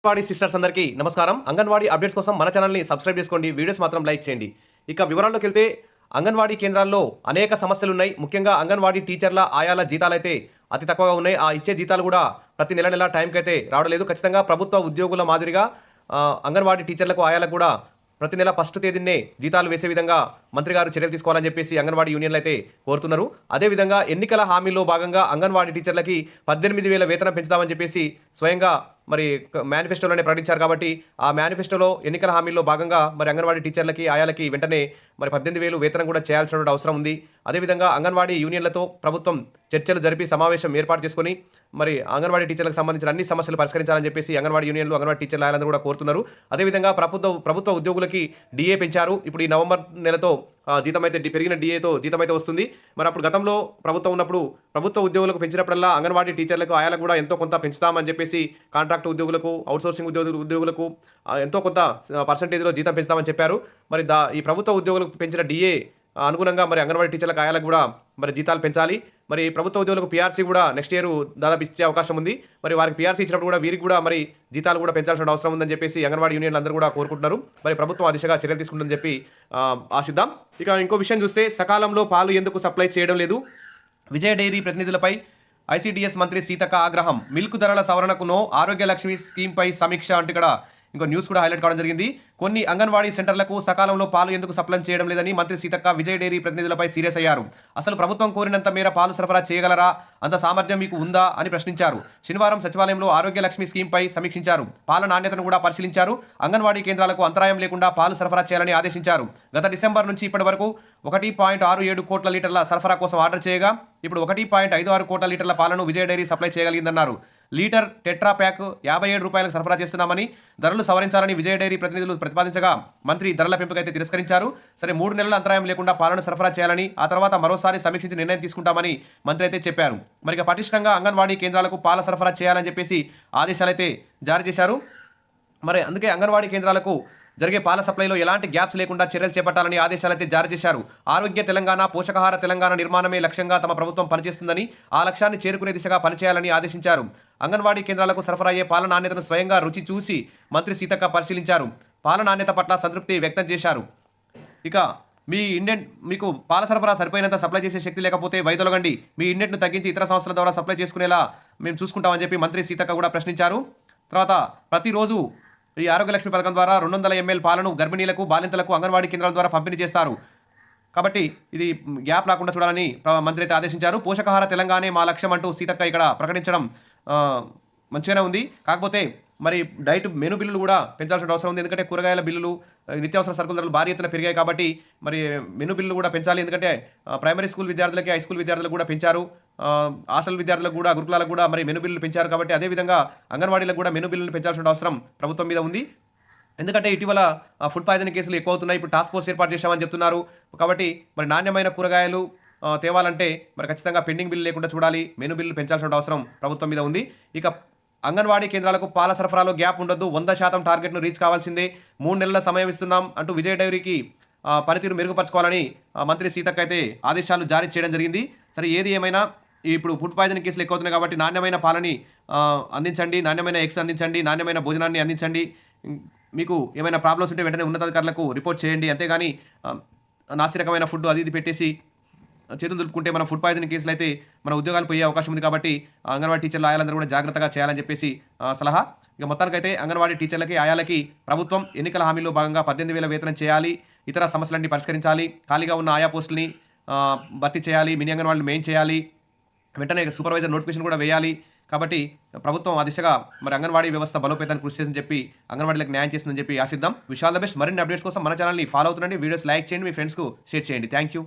Anganwadi sisters అందరికీ నమస్కారం. Anganwadi updates కోసం మన ఛానల్ని సబ్స్క్రైబ్ చేసుకోండి. వీడియోస్ మాత్రం లైక్ చేయండి. ఇక వివరాల్లోకి వెళ్తే అంగన్వాడీ కేంద్రాల్లో అనేక సమస్యలు ఉన్నాయి. ముఖ్యంగా అంగన్వాడీ టీచర్ల ఆయాల జీతాలైతే అతి తక్కువగా ఉన్నాయి. ఆ ఇచ్చే జీతాలు కూడా ప్రతి నెల టైంకి అయితే రావడం లేదు. ఖచ్చితంగా ప్రభుత్వ ఉద్యోగుల మాదిరిగా అంగన్వాడీ టీచర్లకు ఆయాలకు కూడా ప్రతి నెల ఫస్ట్ తేదీనే జీతాలు వేసే విధంగా మంత్రి గారు చర్యలు తీసుకోవాలని చెప్పేసి అంగన్వాడీ యూనియన్లు అయితే కోరుతున్నారు. అదేవిధంగా ఎన్నికల హామీలో భాగంగా అంగన్వాడీ టీచర్లకి 18,000 వేతనం పెంచుతామని చెప్పేసి స్వయంగా మరి మేనిఫెస్టోలోనే ప్రకటించారు. కాబట్టి ఆ మేనిఫెస్టోలో ఎన్నికల హామీల్లో భాగంగా మరి అంగన్వాడీ టీచర్లకి ఆయాలకి వెంటనే మరి 18,000 వేతనం కూడా చేయాల్సిన అవసరం ఉంది. అదేవిధంగా అంగన్వాడీ యూనియన్లతో ప్రభుత్వం చర్చలు జరిపి సమావేశం ఏర్పాటు చేసుకొని మరి అంగన్వాడీ టీచర్లకు సంబంధించిన అన్ని సమస్యలు పరిష్కరించాలని చెప్పేసి అంగన్వాడీ యూనియన్లు అంగన్వాడీ టీచర్లు ఆయాలందరూ కూడా కోరుతున్నారు. అదేవిధంగా ప్రభుత్వ ఉద్యోగులకి డిఏ పెంచారు. ఇప్పుడు ఈ నవంబర్ నెలతో జీతం అయితే పెరిగిన డిఏతో జీతం అయితే వస్తుంది. మరి అప్పుడు గతంలో ప్రభుత్వం ఉన్నప్పుడు ప్రభుత్వ ఉద్యోగులకు పెంచినప్పుడల్లా అంగన్వాడీ టీచర్లకు ఆయాలకు కూడా ఎంతో కొంత పెంచుతామని చెప్పేసి కాంట్రాక్ట్ ఉద్యోగులకు అవుట్సోర్సింగ్ ఉద్యోగులకు ఎంతో కొంత పర్సంటేజ్లో జీతం పెంచుతామని చెప్పారు. మరి ఈ ప్రభుత్వ ఉద్యోగులకు పెంచిన డిఏ అనుగుణంగా మరి అంగన్వాడీ టీచర్లకు ఆయాలకు కూడా మరి జీతాలు పెంచాలి. మరి ప్రభుత్వ ఉద్యోగులకు పీఆర్సీ కూడా నెక్స్ట్ ఇయర్ దాదాపు ఇచ్చే అవకాశం ఉంది. మరి వారికి పీఆర్సీ ఇచ్చినప్పుడు కూడా వీరికి కూడా మరి జీతాలు కూడా పెంచాల్సిన అవసరం ఉందని చెప్పేసి అంగన్వాడీ యూనియన్లు అందరూ కూడా కోరుకుంటున్నారు. మరి ప్రభుత్వం ఆ దిశగా చర్యలు తీసుకుంటుందని చెప్పి ఆశిద్దాం. ఇక ఇంకో విషయం చూస్తే సకాలంలో పాలు ఎందుకు సప్లై చేయడం లేదు? విజయ డైరీ ప్రతినిధులపై ఐసీడీఎస్ మంత్రి సీతక్క ఆగ్రహం. మిల్క్ ధరల సవరణకు నో, ఆరోగ్య లక్ష్మి స్కీమ్పై సమీక్ష అంటూ ఇక్కడ ఇంకో న్యూస్ కూడా హైలైట్ కావడం జరిగింది. కొన్ని అంగన్వాడీ సెంటర్లకు సకాలంలో పాలు ఎందుకు సప్లై చేయడం లేదని మంత్రి సీతక్క విజయ్ డైరీ ప్రతినిధులపై సీరియస్ అయ్యారు. అసలు ప్రభుత్వం కోరినంత మేర పాలు సరఫరా చేయగలరా? అంత సామర్థ్యం మీకు ఉందా అని ప్రశ్నించారు. శనివారం సచివాలయంలో ఆరోగ్య లక్ష్మి స్కీమ్పై సమీక్షించారు. పాల నాణ్యతను కూడా పరిశీలించారు. అంగన్వాడీ కేంద్రాలకు అంతరాయం లేకుండా పాలు సరఫరా చేయాలని ఆదేశించారు. గత డిసెంబర్ నుంచి ఇప్పటి వరకు 1.67 కోట్ల లీటర్ల సరఫరా కోసం ఆర్డర్ చేయగా ఇప్పుడు 1.56 కోట్ల లీటర్ల పాలను విజయ్ డైరీ సప్లై చేయగలిగిందన్నారు. లీటర్ టెట్రా ప్యాక్ 57 రూపాయలకు సరఫరా చేస్తున్నామని, ధరలు సవరించాలని విజయ డైరీ ప్రతినిధులు ప్రతిపాదించగా మంత్రి ధరల పెంపుకైతే తిరస్కరించారు. సరే 3 నెలల అంతరాయం లేకుండా పాలను సరఫరా చేయాలని, ఆ తర్వాత మరోసారి సమీక్షించి నిర్ణయం తీసుకుంటామని మంత్రి అయితే చెప్పారు. మరి పటిష్టంగా అంగన్వాడీ కేంద్రాలకు పాల సరఫరా చేయాలని చెప్పేసి ఆదేశాలైతే జారీ చేశారు. మరి అందుకే అంగన్వాడీ కేంద్రాలకు జరిగే పాల సప్లైలో ఎలాంటి గ్యాప్స్ లేకుండా చర్యలు చేపట్టాలని ఆదేశాలైతే జారీ చేశారు. ఆరోగ్య తెలంగాణ, పోషకాహార తెలంగాణ నిర్మాణమే లక్ష్యంగా తమ ప్రభుత్వం పనిచేస్తుందని, ఆ లక్ష్యాన్ని చేరుకునే దిశగా పనిచేయాలని ఆదేశించారు. అంగన్వాడీ కేంద్రాలకు సరఫరా అయ్యే పాల నాణ్యతను స్వయంగా రుచి చూసి మంత్రి సీతక్క పరిశీలించారు. పాల నాణ్యత పట్ల సంతృప్తి వ్యక్తం చేశారు. ఇక మీకు పాల సరఫరా సరిపోయినంత సప్లై చేసే శక్తి లేకపోతే వైదొలగండి. మీ ఇండెంట్ను తగ్గించి ఇతర సంస్థల ద్వారా సప్లై చేసుకునేలా మేము చూసుకుంటామని చెప్పి మంత్రి సీతక్క కూడా ప్రశ్నించారు. తర్వాత ప్రతిరోజు ఈ ఆరోగ్యలక్ష్మి పథకం ద్వారా 200 ml పాలను గర్భిణీలకు, బాలింతలకు అంగన్వాడీ కేంద్రాల ద్వారా పంపిణీ చేస్తారు. కాబట్టి ఇది గ్యాప్ రాకుండా చూడాలని మంత్రి అయితే ఆదేశించారు. పోషకాహార తెలంగాణే మా లక్ష్యం అంటూ సీతక్క ఇక్కడ ప్రకటించడం మంచిగానే ఉంది. కాకపోతే మరి డైట్ మెను బిల్లులు కూడా పెంచాల్సిన అవసరం ఉంది. ఎందుకంటే కూరగాయల బిల్లులు, నిత్యావసర సరుకుల ధరలు భారీ ఎత్తున పెరిగాయి. కాబట్టి మరి మెను బిల్లులు కూడా పెంచాలి. ఎందుకంటే ప్రైమరీ స్కూల్ విద్యార్థులకి, హై స్కూల్ విద్యార్థులకు కూడా పెంచారు. హాస్టల్ విద్యార్థులకు కూడా, గురుకులాలకు కూడా మరి మెను బిల్లులు పెంచారు. కాబట్టి అదేవిధంగా అంగన్వాడీలకు కూడా మెను బిల్లులు పెంచాల్సిన అవసరం ప్రభుత్వం మీద ఉంది. ఎందుకంటే ఇటీవల ఫుడ్ పాయిజనింగ్ కేసులు ఎక్కువ అవుతున్నాయి. ఇప్పుడు టాస్క్ ఫోర్స్ ఏర్పాటు చేశామని చెప్తున్నారు. కాబట్టి మరి నాణ్యమైన కూరగాయలు తేవాలంటే మరి ఖచ్చితంగా పెండింగ్ బిల్లు లేకుండా చూడాలి. మెను బిల్లు పెంచాల్సిన అవసరం ప్రభుత్వం మీద ఉంది. ఇక అంగన్వాడీ కేంద్రాలకు పాల సరఫరాలో గ్యాప్ ఉండొద్దు, 100% టార్గెట్ను రీచ్ కావాల్సిందే, 3 నెలల సమయం ఇస్తున్నాం అంటూ విజయ డైరీకి పనితీరు మెరుగుపరచుకోవాలని మంత్రి సీతక్క అయితే ఆదేశాలు జారీ చేయడం జరిగింది. సరే ఏది ఏమైనా ఇప్పుడు ఫుడ్ పాయిజనింగ్ కేసులు ఎక్కువ అవుతున్నాయి. కాబట్టి నాణ్యమైన పాలని అందించండి, నాణ్యమైన ఎగ్స్ అందించండి, నాణ్యమైన భోజనాన్ని అందించండి. మీకు ఏమైనా ప్రాబ్లమ్స్ ఉంటే వెంటనే ఉన్నతాధికారులకు రిపోర్ట్ చేయండి. అంతేగాని నాసిరకమైన ఫుడ్ అది ఇది పెట్టేసి చేతులు దులుపుకుంటే మన ఫుడ్ పాయిజనింగ్ కేసులు అయితే మన ఉద్యోగాలు పోయే అవకాశం ఉంది. కాబట్టి అంగన్వాడీ టీచర్లు, ఆయాలందరూ కూడా జాగ్రత్తగా చేయాలని చెప్పేసి సలహా. ఇక మొత్తానికైతే అంగన్వాడీ టీచర్లకి, ఆయాలకి ప్రభుత్వం ఎన్నికల హామీలో భాగంగా 18,000 వేతనం చేయాలి, ఇతర సమస్యలన్నీ పరిష్కరించాలి, ఖాళీగా ఉన్న ఆయా పోస్టులని భర్తీ చేయాలి, మినీ అంగన్వాడీని మెయిన్ చేయాలి, వెంటనే సూపర్వైజర్ నోటిఫికేషన్ కూడా వేయాలి. కాబట్టి ప్రభుత్వం ఆ దిశగా మరి అంగన్వాడీ వ్యవస్థ బలోపేతానికి కృషి చేసిందని చెప్పి, అంగన్వాడీలకు న్యాయం చేస్తుందని చెప్పి ఆశిద్దాం. Wish all the best. మరిన్ని అప్డేట్స్ కోసం మన ఛానల్ని ఫాలో అవుతుండండి. వీడియోస్ లైక్ చేయండి, మీ ఫ్రెండ్స్కు షేర్ చేయండి. Thank you.